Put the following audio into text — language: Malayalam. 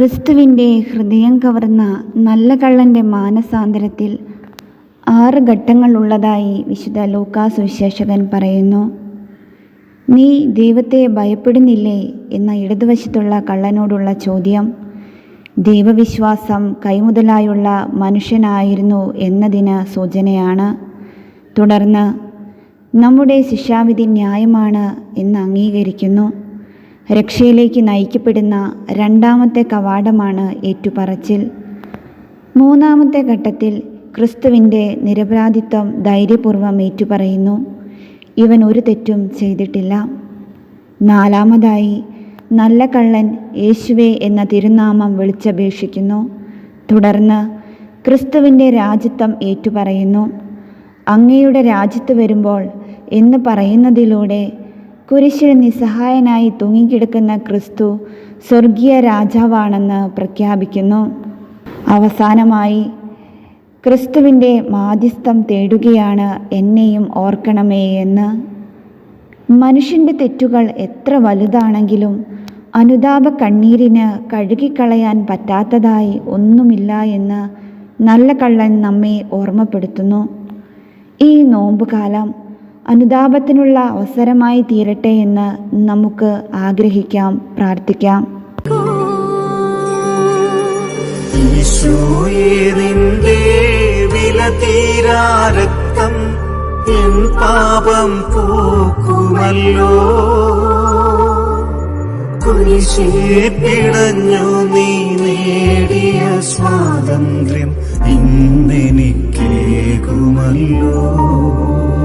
ക്രിസ്തുവിൻ്റെ ഹൃദയം കവർന്ന നല്ല കള്ളൻ്റെ മാനസാന്തരത്തിൽ 6 ഘട്ടങ്ങളുള്ളതായി വിശുദ്ധ ലൂക്കാ സുവിശേഷകൻ പറയുന്നു. നീ ദൈവത്തെ ഭയപ്പെടുന്നില്ലേ എന്ന ഇടതുവശത്തുള്ള കള്ളനോടുള്ള ചോദ്യം ദൈവവിശ്വാസം കൈമുതലായുള്ള മനുഷ്യനായിരുന്നു എന്നതിന് സൂചനയാണ്. തുടർന്ന് നമ്മുടെ ശിക്ഷാവിധി ന്യായമാണ് എന്ന് അംഗീകരിക്കുന്നു. രക്ഷയിലേക്ക് നയിക്കപ്പെടുന്ന രണ്ടാമത്തെ കവാടമാണ് ഏറ്റുപറച്ചിൽ. മൂന്നാമത്തെ ഘട്ടത്തിൽ ക്രിസ്തുവിൻ്റെ നിരപരാധിത്വം ധൈര്യപൂർവ്വം ഏറ്റുപറയുന്നു. ഇവൻ ഒരു തെറ്റും ചെയ്തിട്ടില്ല. നാലാമതായി നല്ല കള്ളൻ യേശുവേ എന്ന തിരുനാമം വിളിച്ചപേക്ഷിക്കുന്നു. തുടർന്ന് ക്രിസ്തുവിൻ്റെ രാജ്യത്വം ഏറ്റുപറയുന്നു. അങ്ങയുടെ രാജ്യത്ത് വരുമ്പോൾ എന്ന് പറയുന്നതിലൂടെ കുരിശിൽ നിസ്സഹായനായി തൂങ്ങിക്കിടക്കുന്ന ക്രിസ്തു സ്വർഗീയ രാജാവാണെന്ന് പ്രഖ്യാപിക്കുന്നു. അവസാനമായി ക്രിസ്തുവിൻ്റെ മാധ്യസ്ഥം തേടുകയാണ് എന്നെയും ഓർക്കണമേ എന്ന്. മനുഷ്യൻ്റെ തെറ്റുകൾ എത്ര വലുതാണെങ്കിലും അനുതാപ കണ്ണീരിന് കഴുകിക്കളയാൻ പറ്റാത്തതായി ഒന്നുമില്ല എന്ന് നല്ല കള്ളൻ നമ്മെ ഓർമ്മപ്പെടുത്തുന്നു. ഈ നോമ്പുകാലം അനുതാപത്തിനുള്ള അവസരമായി തീരട്ടെ എന്ന് നമുക്ക് ആഗ്രഹിക്കാം, പ്രാർത്ഥിക്കാം. രക്തം എൻ പാപം പോക്കുമല്ലോ, കുരിശിൽ പിടഞ്ഞു നീ നേടിയ സ്വാതന്ത്ര്യം ഇന്നെനിക്കേകുമല്ലോ.